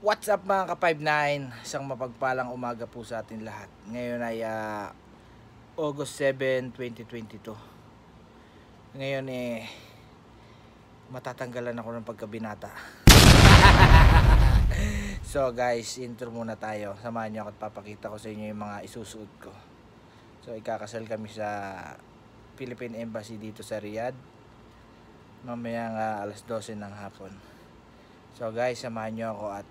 What's up mga ka-59? Isang mapagpalang umaga po sa atin lahat. Ngayon ay August 7, 2022. Ngayon matatanggalan ako ng pagkabinata. So guys, intro muna tayo. Samahan niyo ako at papakita ko sa inyo yung mga isusuot ko. So ikakasal kami sa Philippine Embassy dito sa Riyadh. Mamayang alas 12 ng hapon. So guys, samahan niyo ako at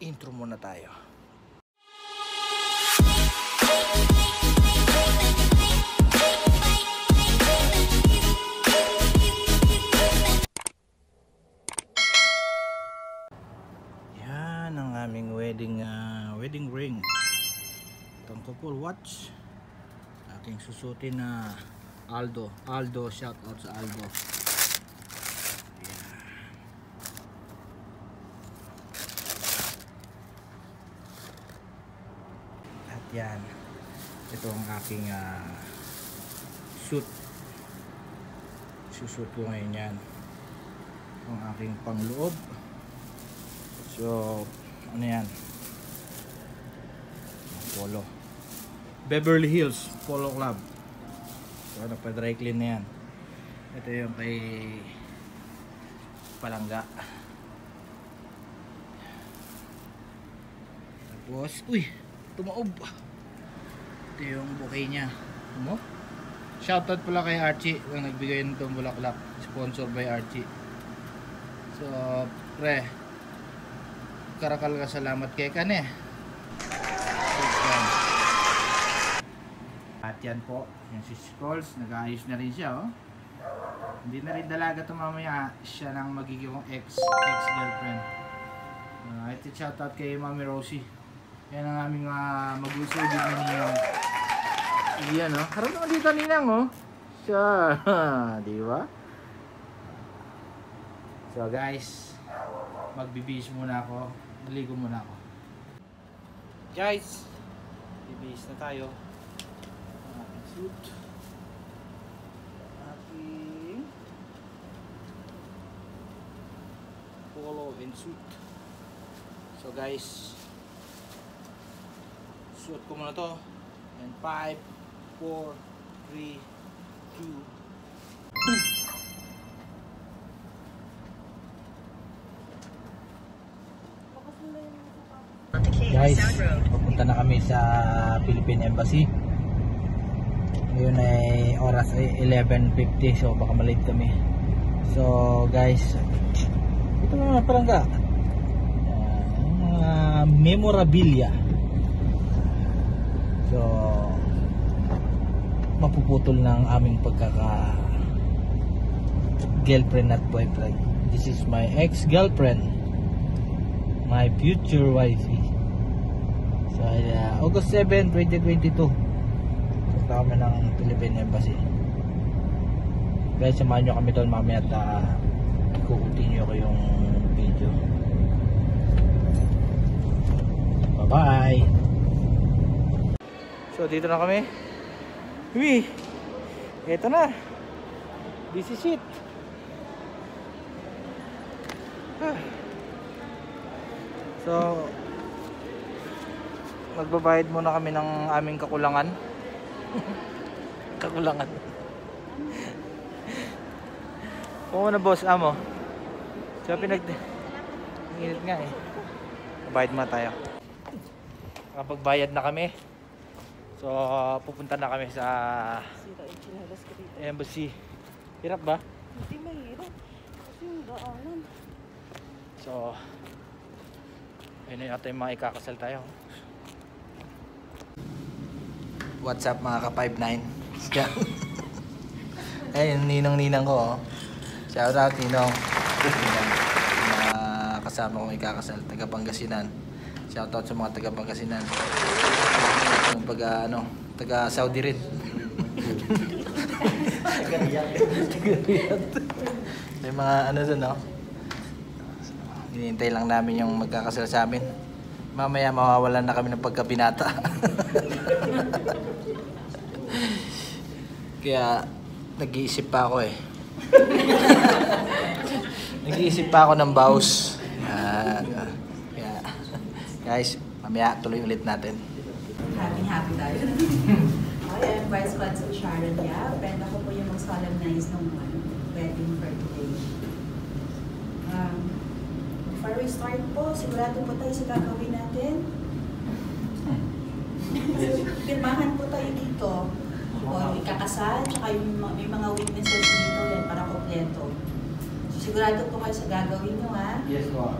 intro muna tayo. Yan ang aming wedding ring. Itong couple watch. Aking susutin na Aldo, shout out sa Aldo. Yan, ito ang aking suit. Susuot ko ngayon yan. Ang aking pangloob. So ano yan, polo Beverly Hills Polo Club. So nagpa-dry clean na yan. Ito yung kay Palangga. Tapos tumaob. Ito yung bouquet niya. Ano? Shoutout pala kay Archie ang nagbigay nitong bulaklak. Sponsored by Archie. So, pre, karakal ka salamat kay Kane. At yan po, yung si Scrolls, nag-aayos na rin siya, oh. Hindi na rin dalaga ito mamaya. Siya nang magiging ex-girlfriend. Ito shoutout kay Mami Rosie. Yan ang aming mag-usugid na ninang. Iyan, oh. Harap naman dito ninang, oh. Siya. Di ba? So guys, magbibihis muna ako. Naligo muna ako. Guys, bibihis na tayo. Aking suit. Aking polo and suit. So guys, suot ko muna to. And 5, 4, 3, 2. Guys, papunta na kami sa Philippine Embassy. Ngayon ay oras ay 11:50, so baka malate kami. So guys, ito mga Palangga, mga memorabilia. So mapuputol ng aming pagkaka girlfriend at boyfriend. This is my ex-girlfriend, my future wifey. So August 7, 2022 punta kami ng Philippine Embassy. Guys, samahan nyo kami doon mamaya at i-continue ko yung video. Bye bye. So dito na kami. Ito na. This is it. So magbabayad muna kami ng aming kakulangan. Kakulangan. Oo na boss, amo. So init nga eh. Bayad muna tayo. Kapag na kami, so pupunta na kami sa Embassy. Hirap ba? Hindi mahirap. Kasi yung daanan. So ayun na yata yung mga ikakasal tayo. What's up mga ka-59? Ayun, ninang ko, oh. Shout out Ninong. Mga kasama kong ikakasal, taga Pangasinan. Shout out sa mga taga Pangasinan. Yung taga Saudi rin. May mga dun, no? Hinihintay lang namin yung magkakasal sa amin. Mamaya mawawalan na kami ng pagkabinata. Kaya nag-iisip pa ako eh. Nag-iisip pa ako ng vows. Kaya Guys, mamaya tuloy ulit natin. Happy tayo. Okay, I'm Vice Consul Sharon Yap, and ako po yung mag-solemnize ng wedding for today. Before we start po, sigurado po tayo sa gagawin natin. Pirmahan po tayo dito. O ikakasal, tsaka yung may mga witnesses dito yan para kompleto. So, sigurado po kayo sa gagawin nyo, ha? Yes po.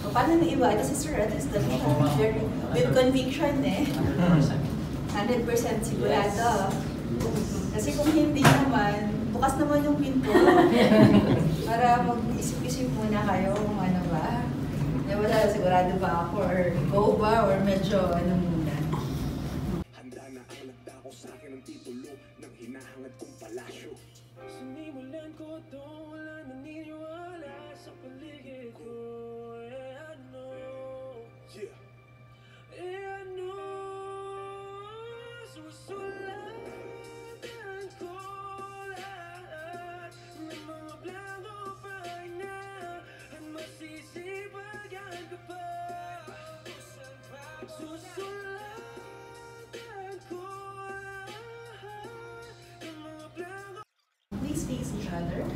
O paano na iba? Ito si Sir, at least with conviction, eh. 100% sigurado. Kasi kung hindi naman, bukas naman yung pinto. Para mag-isip-isip muna kayo kung ano ba. Wala, sigurado ba ako or go ba or medyo ano muna. Handa na ang lagda ko sa akin ang titulo ng hinahangad kong palasyo. Sinimulan ko to, wala naniniwala sa paligid ko. Susulatan ko lahat ng mga plano pahinga at masisipagan ka pa. Susulatan ko lahat ng mga plano. Please face each other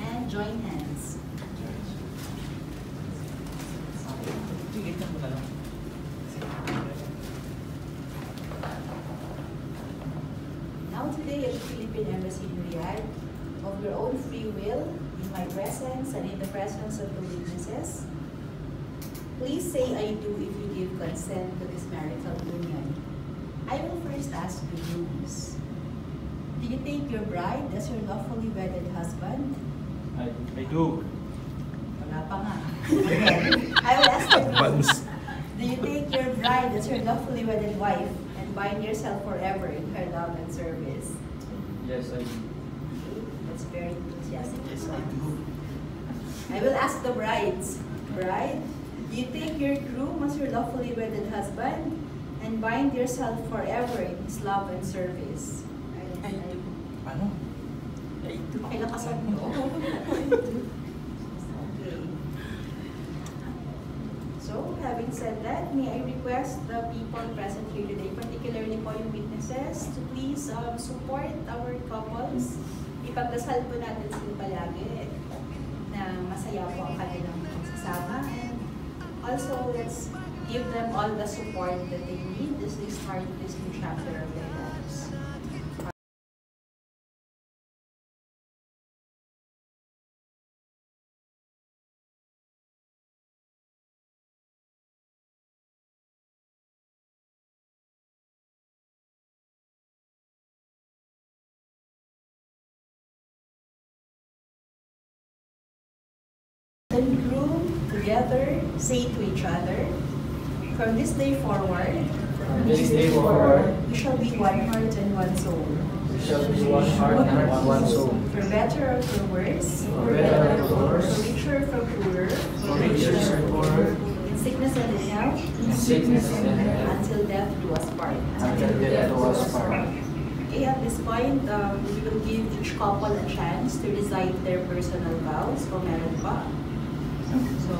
and join hands. Now today at the Philippine Embassy in Riyadh, of your own free will, in my presence and in the presence of the witnesses, please say I do if you give consent to this marital union. I will first ask the grooms. Do you take your bride as your lawfully wedded husband? I do. Wala pa nga. I will ask the grooms. Do you take your bride as your lawfully wedded wife and bind yourself forever in her love and service? Yes, I do. That's very enthusiastic. Yes, I do. I will ask the brides. Bride, do you take your groom as your lawfully wedded husband and bind yourself forever in his love and service? I do. Ano? Pakilakasan mo. Okay. So, having said that, may I request the people present here today, particularly po yung witnesses, to please support our couples. Ipagdasal po natin sila palagi na masaya po ang kanilang pagsasama. And also, let's give them all the support that they need as they start this new chapter of their lives. And groom together say to each other, from this day forward, we shall be one heart and one soul. We shall be one heart and one soul. For better or for worse, For better or for worse, for richer or for poorer, for richer or poorer, in sickness and in health, in sickness and in health, until death do us part. until death do us part. Okay, at this point, we will give each couple a chance to recite their personal vows kung meron pa. So,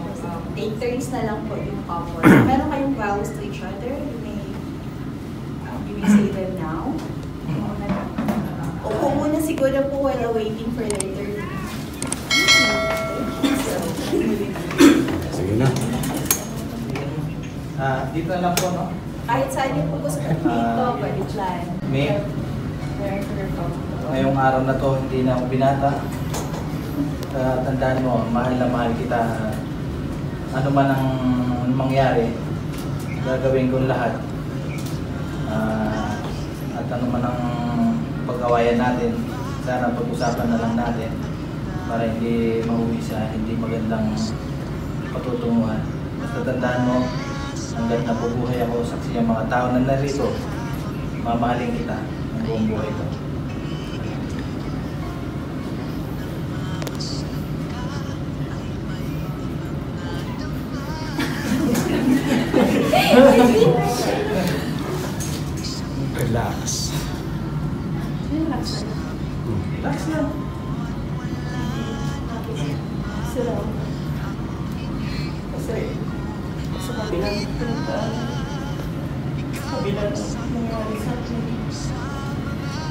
take turns na lang po yung couple. So, meron kayong vows to each other, you may say them now. Upo muna siguro po while awaiting for their turn. Sige na. Dito na lang po, no? Kahit saan yung po gusto dito, pwede dyan. May? Ngayong araw na to, hindi na ako binata. Tandaan mo, mahal na mahal kita. Ano man ang mangyari, gagawin ko lahat. At ano man ang pag-awayan natin, sana pag-usapan na lang natin para hindi mauwi sa hindi magandang patutunguhan. Basta tandaan mo, hanggat nabubuhay ako, saksi ang mga tao na narito, mamahalin kita ang buong buhay ko. Relax. Relax lang. Kasi ilang pinuntaan. Kabila ng nangyari sa akin.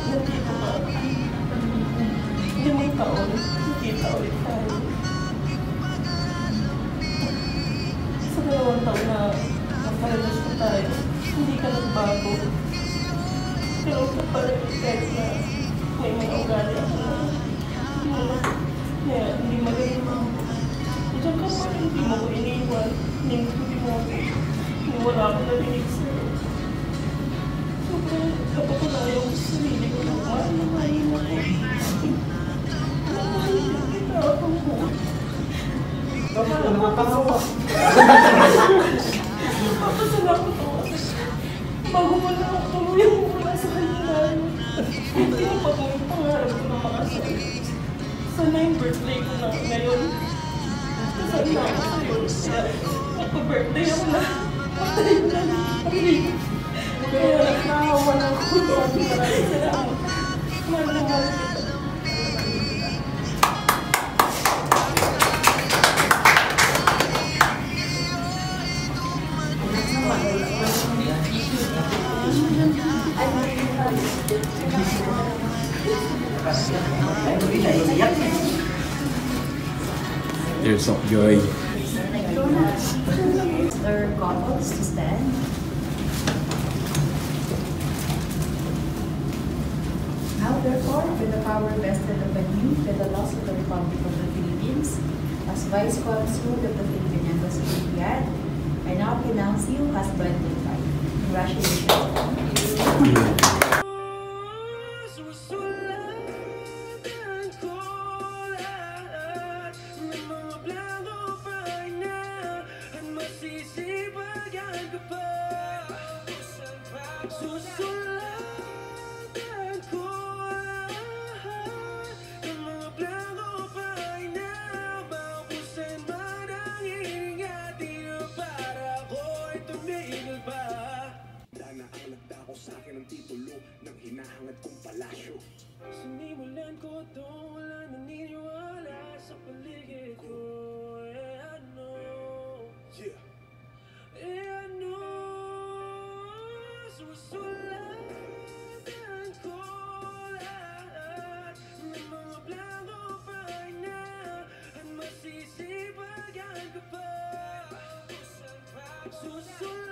Nandito ka. Limang taon, nakita ulit tayo. Sa 2 taon na magkarelasyon tayo, hindi ka nagbago. Pero ito pa rin kahit na may mga ugali ako na hindi magaling mo. Diyan ka pa rin, hindi mo ko iniwan. Hindi mo ko wala ako narinig sa'yo. Sobrang kapag ko na yung sarili ko ng mahal na mahal ako. Kita akong ko. Bakit ka nakakawa? Papasalamat ako kasi bago mo na ako tumulong mula sa kanila. Ito yung pangarap ko na makasal. Sana yung birthday ko na ngayon. Kasal na ako sa'yo. Kaya magpa-birthday ako na. Patay ko na. Kaya nakahawa na ako. Maraming salamat. Mahal na mahal kita. Tears of joy. Their couples to stand. Now, therefore, with the power vested upon you by the laws of the Republic of the Philippines, as Vice Consul of the Philippine Embassy in Riyadh, I now pronounce you husband and wife. Congratulations. Sa'kin ang titulo ng hinahangad kong palasyo. Sinimulan ko to, wala naniniwala sa paligid ko. Ano? Yeah. Ano? Susulatan ko lahat ng mga blanco pahina at masisipagan ka pa. Susulatan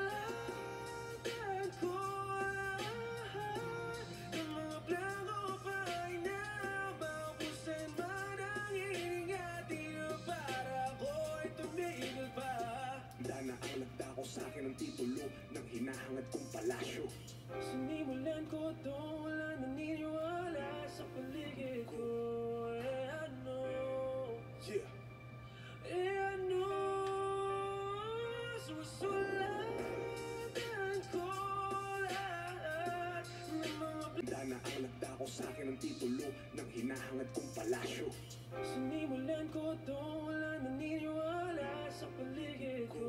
ko sa'kin ang titulo ng hinahangad kong palasyo. Sinimulan ko to, wala naniniwala sa paligid ko. Ano? Yeah. Ano? Susulatan ko lahat ng mga dana ang nagdako sa'kin ang titulo ng hinahangad kong palasyo. Sinimulan ko to, wala naniniwala sa paligid ko.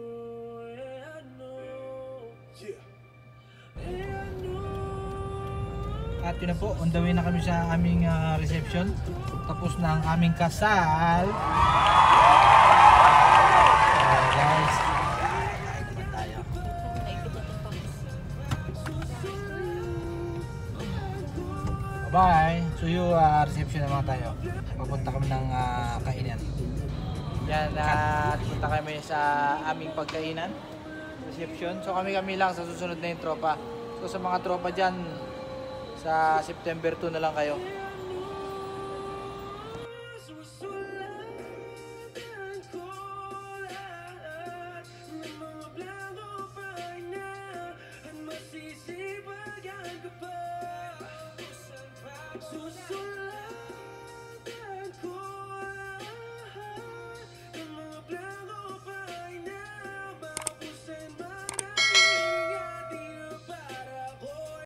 At yun na po, on the way na kami sa aming reception. Tapos na ang aming kasal. Guys, kain naman tayo. Bye! So yung reception naman tayo. Papunta kami ng kainan. Yan, at punta kami sa aming pagkainan. Reception. So kami lang sa susunod na yung tropa. So sa mga tropa dyan, sa September 2 na lang kayo. Susulatan